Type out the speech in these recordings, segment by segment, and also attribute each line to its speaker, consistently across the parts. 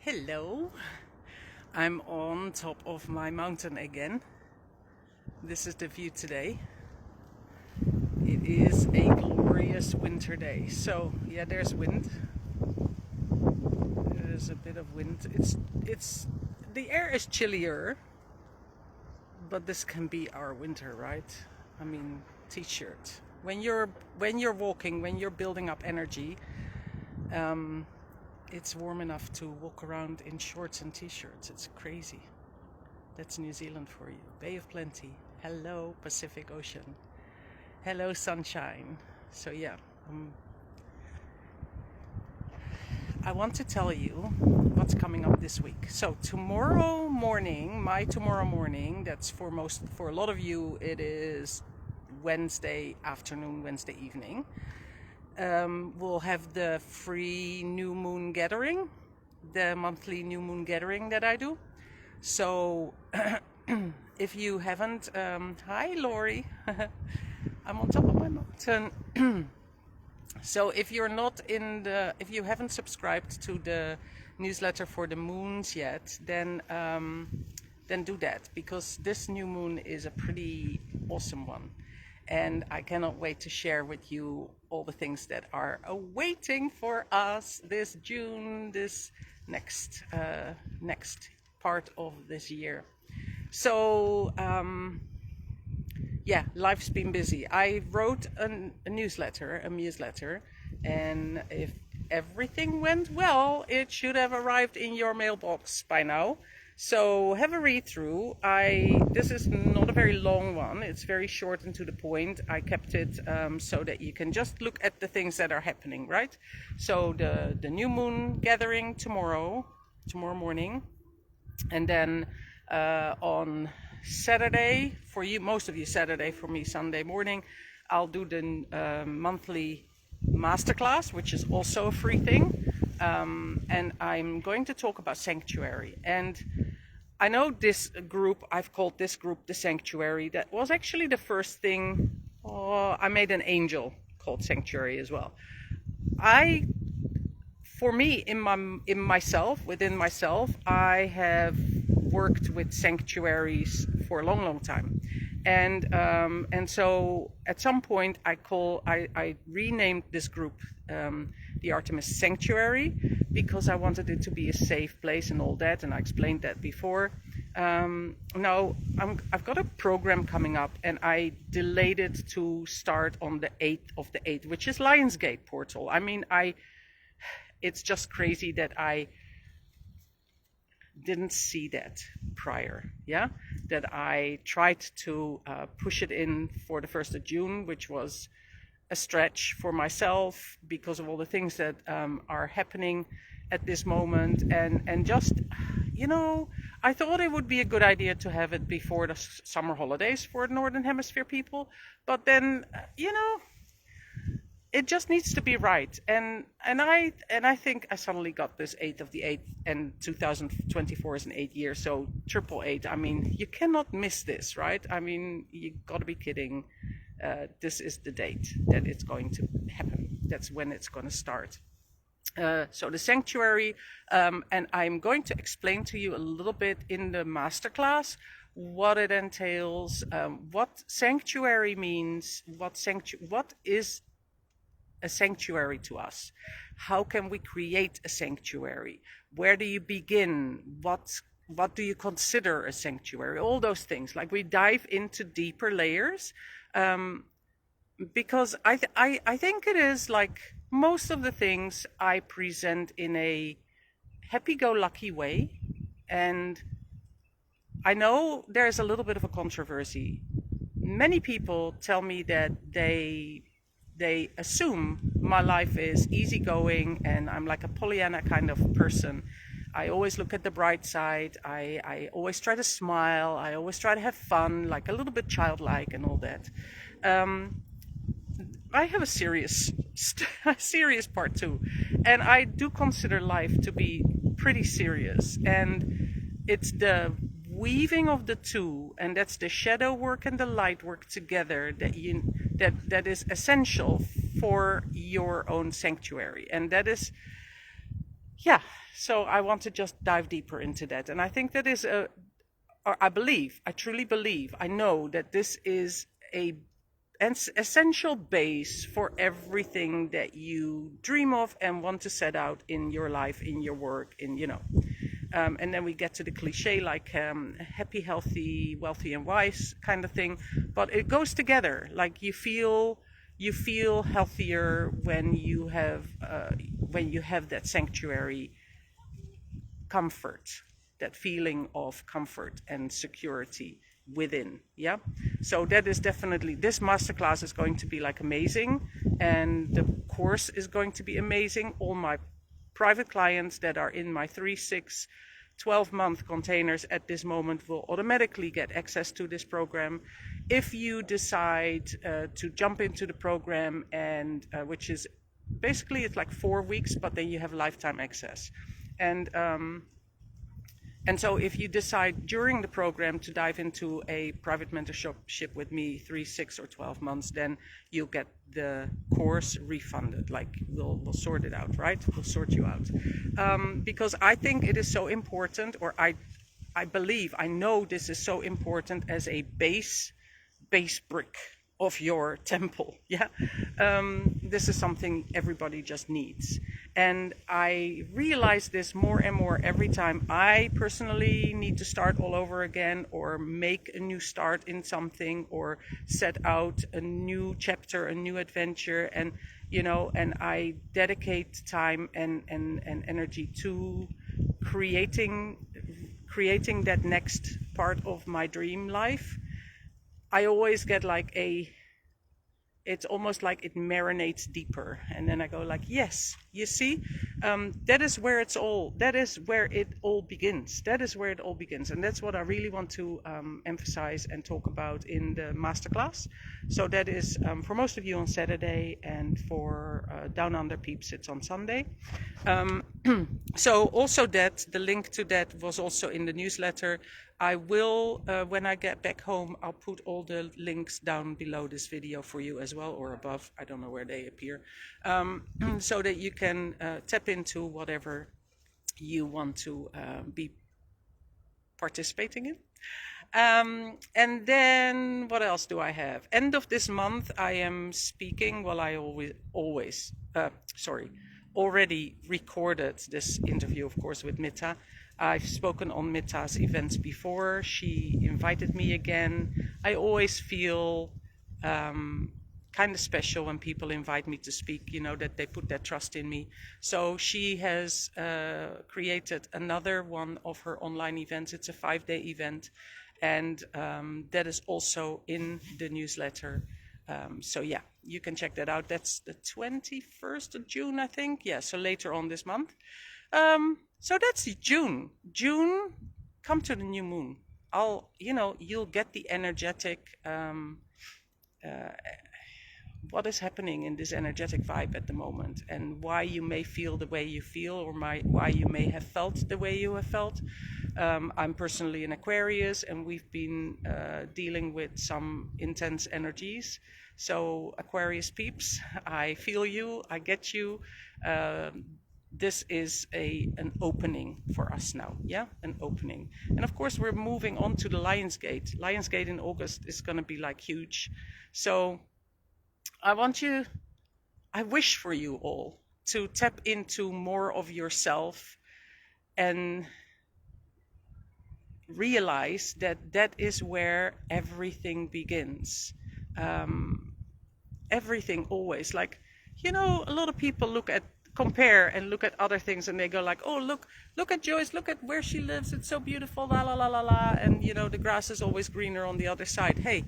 Speaker 1: Hello, I'm on top of my mountain again. This is the view today. It is a glorious winter day. So, yeah, there's wind. There's a bit of wind. It's the air is chillier, but this can be our winter, right? I mean, t-shirt. When you're walking, when you're building up energy, um, it's warm enough to walk around in shorts and t-shirts. It's crazy. That's New Zealand for you. Bay of Plenty. Hello, Pacific Ocean. Hello, sunshine. So yeah, I want to tell you what's coming up this week. So tomorrow morning, that's for a lot of you, it is Wednesday afternoon, Wednesday evening. We'll have the free new moon gathering, the monthly new moon gathering that I do. So if you haven't, hi Lori, I'm on top of my mountain. So if if you haven't subscribed to the newsletter for the moons yet, then do that, because this new moon is a pretty awesome one. And I cannot wait to share with you all the things that are awaiting for us this June, this next part of this year. So yeah, life's been busy. I wrote a newsletter, and if everything went well, it should have arrived in your mailbox by now. So have a read through. This is not a very long one. It's very short and to the point. I kept it so that you can just look at the things that are happening, right? So the new moon gathering tomorrow morning, and then on Saturday for you, most of you Saturday, for me Sunday morning, I'll do the monthly masterclass, which is also a free thing, and I'm going to talk about sanctuary. And I know this group, I've called this group the Sanctuary. That was actually the first thing. I made an angel called Sanctuary as well. Within myself, I have worked with sanctuaries for a long time, and so at some point I renamed this group the Artemis Sanctuary, because I wanted it to be a safe place and all that, and I explained that before. Now I've got a program coming up, and I delayed it to start on the 8th of the 8th, which is Lionsgate portal. I mean, it's just crazy that I didn't see that prior, that I tried to push it in for the 1st of June, which was a stretch for myself because of all the things that are happening at this moment, and just, I thought it would be a good idea to have it before the summer holidays for the Northern Hemisphere people, but then, it just needs to be right, and I think I suddenly got this 8th of the 8th, and 2024 is an 8 year, so triple 8. I mean, you cannot miss this, right? I mean, you gotta be kidding. This is the date that it's going to happen. That's when it's going to start. So the sanctuary, and I'm going to explain to you a little bit in the masterclass what it entails, what sanctuary means, what is a sanctuary to us. How can we create a sanctuary? Where do you begin? What do you consider a sanctuary? All those things. Like, we dive into deeper layers, because I think it is like most of the things I present in a happy-go-lucky way, and I know there's a little bit of a controversy. Many people tell me that they assume my life is easygoing and I'm like a Pollyanna kind of person. I always look at the bright side. I always try to smile. I always try to have fun, like a little bit childlike and all that. I have a serious part too, and I do consider life to be pretty serious. And it's the weaving of the two, and that's the shadow work and the light work together, that is essential for your own sanctuary. And that is, so I want to just dive deeper into that. And I think that is I truly believe, I know that this is an essential base for everything that you dream of and want to set out in your life, in your work, and then we get to the cliche like happy, healthy, wealthy, and wise kind of thing. But it goes together. Like you feel healthier when you have that sanctuary comfort, that feeling of comfort and security within. Yeah. So that is definitely, this masterclass is going to be like amazing, and the course is going to be amazing. All my private clients that are in my 3, 6, 12-month containers at this moment will automatically get access to this program. If you decide to jump into the program, and which is basically, it's like 4 weeks, but then you have lifetime access. And so if you decide during the program to dive into a private mentorship with me 3, 6, or 12 months, then you'll get the course refunded. Like we'll sort it out, right? We'll sort you out. Because I think it is so important, or I believe, I know this is so important as a base brick of your temple. Yeah. This is something everybody just needs. And I realize this more and more every time I personally need to start all over again, or make a new start in something, or set out a new chapter, a new adventure, and and I dedicate time and energy to creating that next part of my dream life. I always get like it's almost like it marinates deeper, and then I go like, yes, you see, that is where it all begins. That is where it all begins, and that's what I really want to emphasize and talk about in the masterclass. So that is for most of you on Saturday, and for Down Under peeps, it's on Sunday. So also that the link to that was also in the newsletter. I will, when I get back home, I'll put all the links down below this video for you as well, or above. I don't know where they appear, so that you can tap into whatever you want to be participating in. And then what else do I have? End of this month, I am speaking. Well, I already recorded this interview, of course, with Mita. I've spoken on Mita's events before. She invited me again. I always feel kind of special when people invite me to speak, that they put their trust in me. So she has created another one of her online events. It's a 5-day event, and that is also in the newsletter. So yeah, you can check that out. That's the 21st of June, I think. Yeah, so later on this month. So that's June. June, come to the new moon. You'll get the energetic, what is happening in this energetic vibe at the moment, and why you may feel the way you feel, or why you may have felt the way you have felt. I'm personally an Aquarius, and we've been dealing with some intense energies. So Aquarius peeps, I feel you, I get you. This is an opening for us now. Yeah, an opening. And of course, we're moving on to the Lionsgate. Lionsgate in August is going to be like huge. So I wish for you all to tap into more of yourself and realize that is where everything begins. Everything always, like, a lot of people compare and look at other things, and they go like, oh, look at Joyce, look at where she lives, it's so beautiful, la la la la la, and the grass is always greener on the other side. Hey,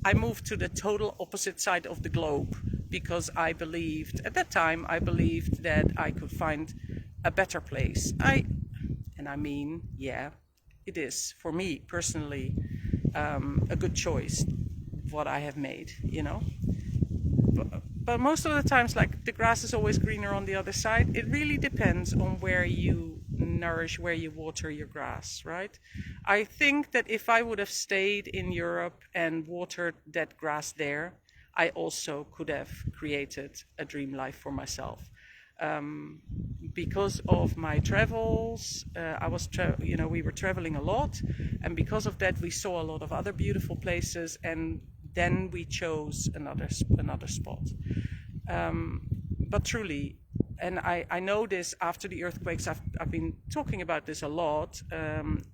Speaker 1: I moved to the total opposite side of the globe because at that time I believed that I could find a better place. Yeah, it is for me personally a good choice what I have made, But most of the times, like, the grass is always greener on the other side. It really depends on where you nourish, where you water your grass, right? I think that if I would have stayed in Europe and watered that grass there, I also could have created a dream life for myself. Because of my travels, we were traveling a lot, and because of that, we saw a lot of other beautiful places, and then we chose another spot. But truly, and I know this after the earthquakes, I've been talking about this a lot, and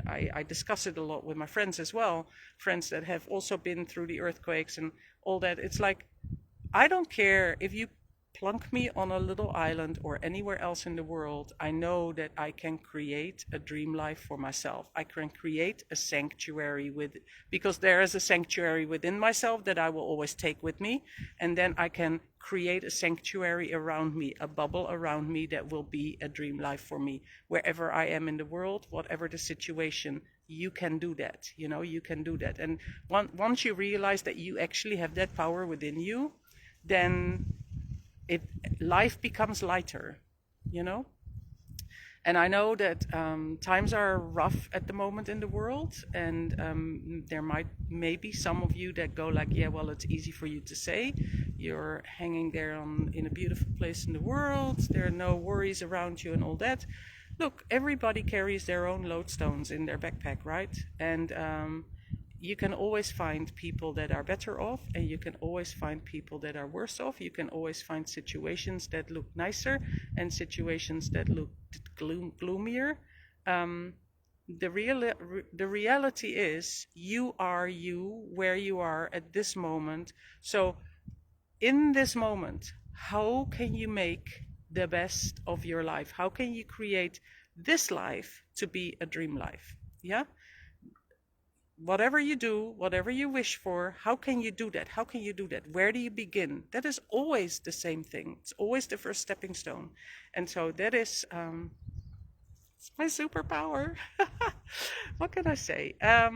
Speaker 1: I discuss it a lot with my friends as well, friends that have also been through the earthquakes and all that. It's like, I don't care if you plunk me on a little island or anywhere else in the world. I know that I can create a dream life for myself. I can create a sanctuary because there is a sanctuary within myself that I will always take with me. And then I can create a sanctuary around me, a bubble around me that will be a dream life for me. Wherever I am in the world, whatever the situation, you can do that. You can do that. And once you realize that you actually have that power within you, then life becomes lighter, And I know that times are rough at the moment in the world, and there may be some of you that go like, yeah, well, it's easy for you to say. You're hanging there in a beautiful place in the world. There are no worries around you and all that. Look, everybody carries their own lodestones in their backpack, right? And you can always find people that are better off, and you can always find people that are worse off. You can always find situations that look nicer and situations that look gloomier. The reality is, you are you where you are at this moment. So in this moment, how can you make the best of your life? How can you create this life to be a dream life? Yeah? Whatever you do, whatever you wish for, how can you do that? How can you do that? Where do you begin? That is always the same thing. It's always the first stepping stone. And so that is it's my superpower. What can I say? I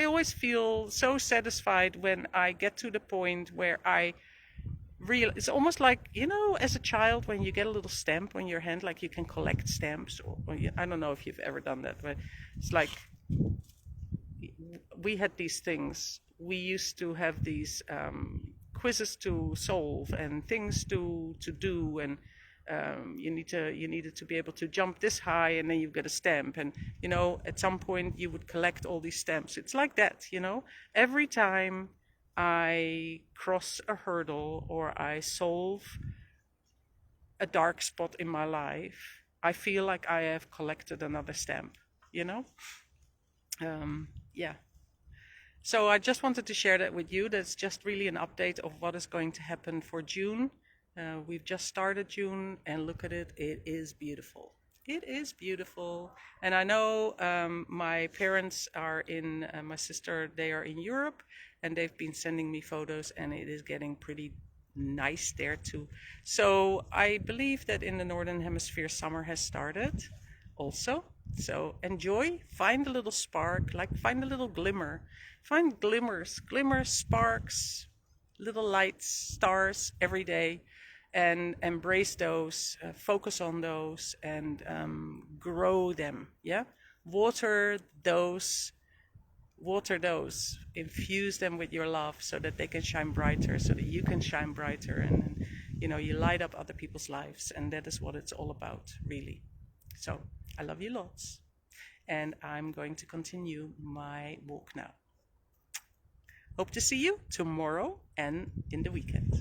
Speaker 1: always feel so satisfied when I get to the point where it's almost like, as a child, when you get a little stamp on your hand, like you can collect stamps, or I don't know if you've ever done that, but it's like, we had these things. We used to have these quizzes to solve and things to do, and you needed to be able to jump this high, and then you get a stamp, and at some point you would collect all these stamps. It's like that, every time I cross a hurdle or I solve a dark spot in my life, I feel like I have collected another stamp, yeah. So I just wanted to share that with you. That's just really an update of what is going to happen for June. We've just started June, and look at it. It is beautiful. It is beautiful. And I know my parents are my sister, they are in Europe, and they've been sending me photos, and it is getting pretty nice there too. So I believe that in the Northern Hemisphere, summer has started also. So enjoy, find a little spark, find a little glimmer, find glimmers, sparks, little lights, stars every day, and embrace those, focus on those, and grow them. Yeah, water those, infuse them with your love, so that they can shine brighter, so that you can shine brighter, and you light up other people's lives, and that is what it's all about, really. So I love you lots, and I'm going to continue my walk now. Hope to see you tomorrow and in the weekend.